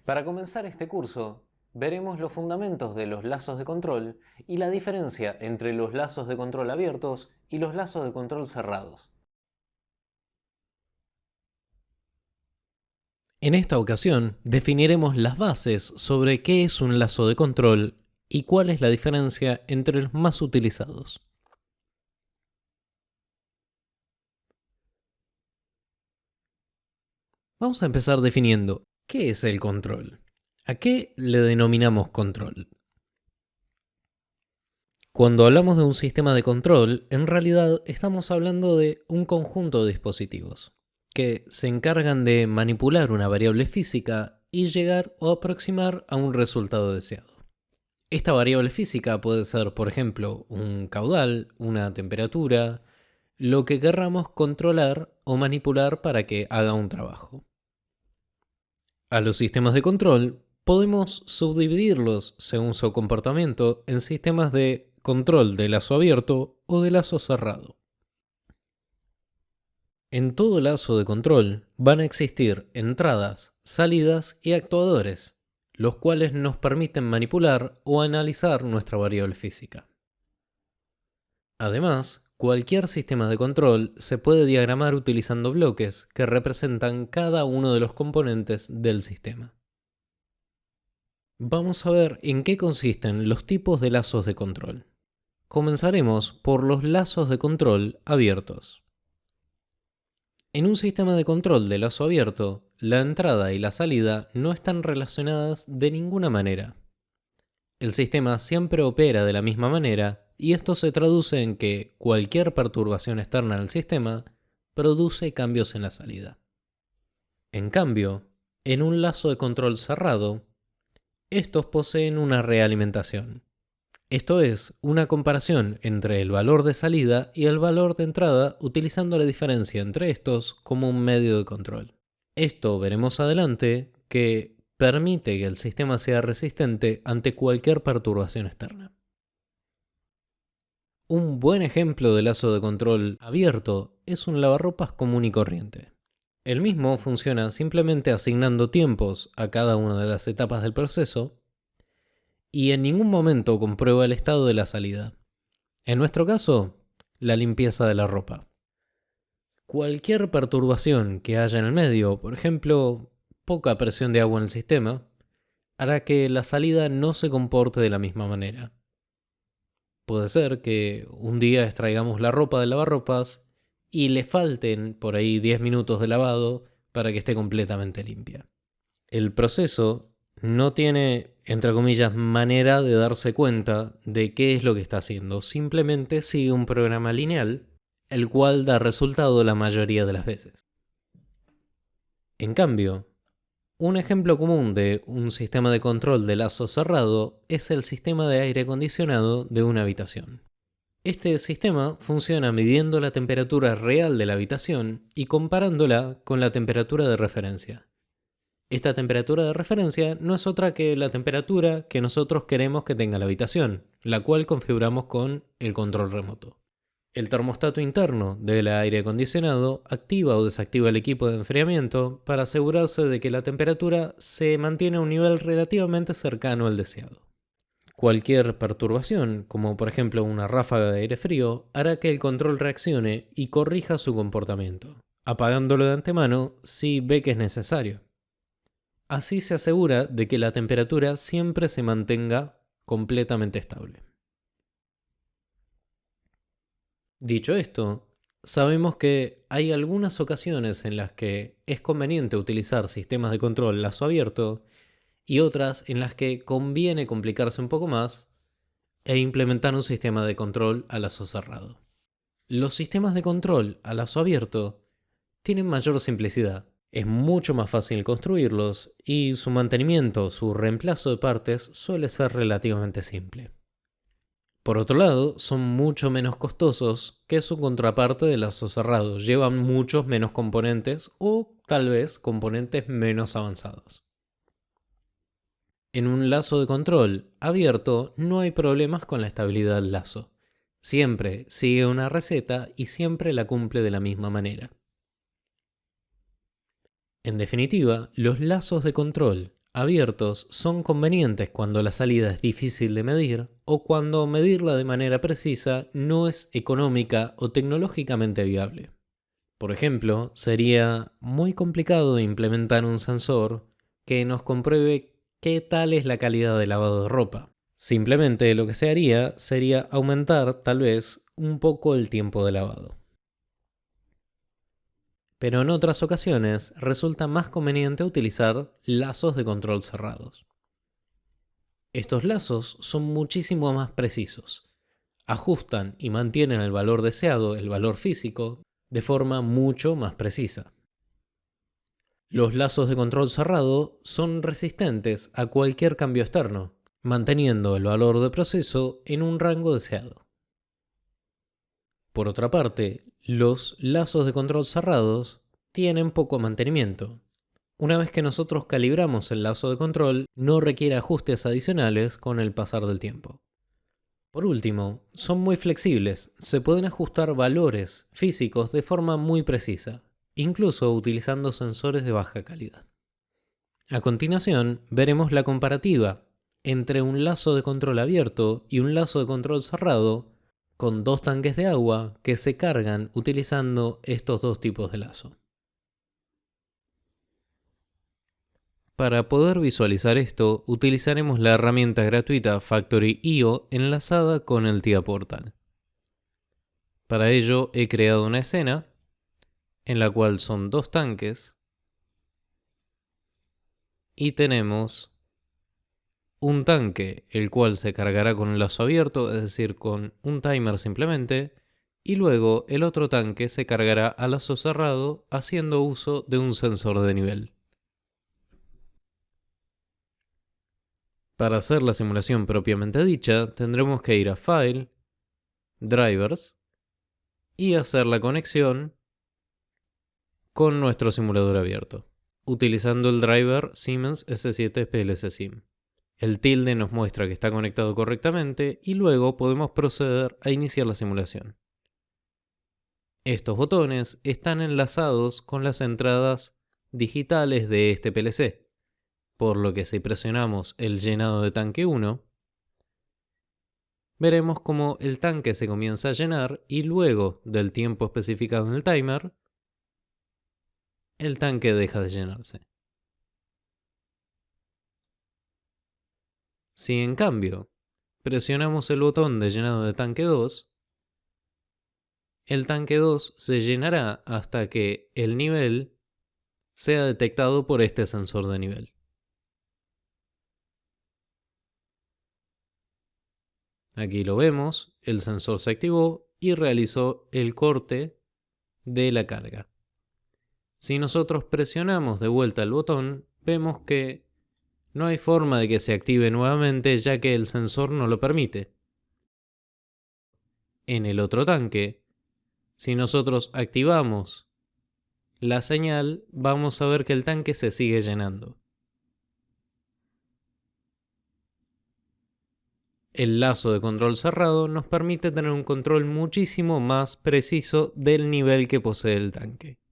Para comenzar este curso, veremos los fundamentos de los lazos de control y la diferencia entre los lazos de control abiertos y los lazos de control cerrados. En esta ocasión, definiremos las bases sobre qué es un lazo de control y cuál es la diferencia entre los más utilizados. Vamos a empezar definiendo qué es el control. ¿A qué le denominamos control? Cuando hablamos de un sistema de control, en realidad estamos hablando de un conjunto de dispositivos que se encargan de manipular una variable física y llegar o aproximar a un resultado deseado. Esta variable física puede ser, por ejemplo, un caudal, una temperatura, lo que querramos controlar o manipular para que haga un trabajo. A los sistemas de control podemos subdividirlos según su comportamiento en sistemas de control de lazo abierto o de lazo cerrado. En todo lazo de control van a existir entradas, salidas y actuadores, los cuales nos permiten manipular o analizar nuestra variable física. Además, cualquier sistema de control se puede diagramar utilizando bloques que representan cada uno de los componentes del sistema. Vamos a ver en qué consisten los tipos de lazos de control. Comenzaremos por los lazos de control abiertos. En un sistema de control de lazo abierto, la entrada y la salida no están relacionadas de ninguna manera. El sistema siempre opera de la misma manera y esto se traduce en que cualquier perturbación externa al sistema produce cambios en la salida. En cambio, en un lazo de control cerrado, estos poseen una realimentación. Esto es, una comparación entre el valor de salida y el valor de entrada utilizando la diferencia entre estos como un medio de control. Esto veremos adelante que permite que el sistema sea resistente ante cualquier perturbación externa. Un buen ejemplo de lazo de control abierto es un lavarropas común y corriente. El mismo funciona simplemente asignando tiempos a cada una de las etapas del proceso y en ningún momento comprueba el estado de la salida. En nuestro caso, la limpieza de la ropa. Cualquier perturbación que haya en el medio, por ejemplo, poca presión de agua en el sistema, hará que la salida no se comporte de la misma manera. Puede ser que un día extraigamos la ropa del lavarropas y le falten por ahí 10 minutos de lavado para que esté completamente limpia. El proceso no tiene, entre comillas, manera de darse cuenta de qué es lo que está haciendo. Simplemente sigue un programa lineal, el cual da resultado la mayoría de las veces. En cambio, un ejemplo común de un sistema de control de lazo cerrado es el sistema de aire acondicionado de una habitación. Este sistema funciona midiendo la temperatura real de la habitación y comparándola con la temperatura de referencia. Esta temperatura de referencia no es otra que la temperatura que nosotros queremos que tenga la habitación, la cual configuramos con el control remoto. El termostato interno del aire acondicionado activa o desactiva el equipo de enfriamiento para asegurarse de que la temperatura se mantiene a un nivel relativamente cercano al deseado. Cualquier perturbación, como por ejemplo una ráfaga de aire frío, hará que el control reaccione y corrija su comportamiento, apagándolo de antemano si ve que es necesario. Así se asegura de que la temperatura siempre se mantenga completamente estable. Dicho esto, sabemos que hay algunas ocasiones en las que es conveniente utilizar sistemas de control lazo abierto y otras en las que conviene complicarse un poco más e implementar un sistema de control a lazo cerrado. Los sistemas de control a lazo abierto tienen mayor simplicidad. Es mucho más fácil construirlos y su mantenimiento, su reemplazo de partes suele ser relativamente simple. Por otro lado, son mucho menos costosos que su contraparte de lazo cerrado. Llevan muchos menos componentes o tal vez componentes menos avanzados. En un lazo de control abierto no hay problemas con la estabilidad del lazo. Siempre sigue una receta y siempre la cumple de la misma manera. En definitiva, los lazos de control abiertos son convenientes cuando la salida es difícil de medir o cuando medirla de manera precisa no es económica o tecnológicamente viable. Por ejemplo, sería muy complicado implementar un sensor que nos compruebe qué tal es la calidad del lavado de ropa. Simplemente lo que se haría sería aumentar tal vez un poco el tiempo de lavado. Pero en otras ocasiones resulta más conveniente utilizar lazos de control cerrados. Estos lazos son muchísimo más precisos. Ajustan y mantienen el valor deseado, el valor físico, de forma mucho más precisa. Los lazos de control cerrado son resistentes a cualquier cambio externo, manteniendo el valor de proceso en un rango deseado. Por otra parte, los lazos de control cerrados tienen poco mantenimiento. Una vez que nosotros calibramos el lazo de control, no requiere ajustes adicionales con el pasar del tiempo. Por último, son muy flexibles, se pueden ajustar valores físicos de forma muy precisa, incluso utilizando sensores de baja calidad. A continuación, veremos la comparativa entre un lazo de control abierto y un lazo de control cerrado con dos tanques de agua que se cargan utilizando estos dos tipos de lazo. Para poder visualizar esto, utilizaremos la herramienta gratuita Factory.io enlazada con el TIA Portal. Para ello he creado una escena en la cual son dos tanques y tenemos un tanque el cual se cargará con un lazo abierto, es decir, con un timer simplemente, y luego el otro tanque se cargará a lazo cerrado haciendo uso de un sensor de nivel. Para hacer la simulación propiamente dicha, tendremos que ir a File, Drivers y hacer la conexión con nuestro simulador abierto, utilizando el driver Siemens S7 PLC Sim. El tilde nos muestra que está conectado correctamente y luego podemos proceder a iniciar la simulación. Estos botones están enlazados con las entradas digitales de este PLC, por lo que si presionamos el llenado de tanque 1, veremos cómo el tanque se comienza a llenar y luego del tiempo especificado en el timer, el tanque deja de llenarse. Si en cambio presionamos el botón de llenado de tanque 2, el tanque 2 se llenará hasta que el nivel sea detectado por este sensor de nivel. Aquí lo vemos, el sensor se activó y realizó el corte de la carga. Si nosotros presionamos de vuelta el botón, vemos que no hay forma de que se active nuevamente ya que el sensor no lo permite. En el otro tanque, si nosotros activamos la señal, vamos a ver que el tanque se sigue llenando. El lazo de control cerrado nos permite tener un control muchísimo más preciso del nivel que posee el tanque.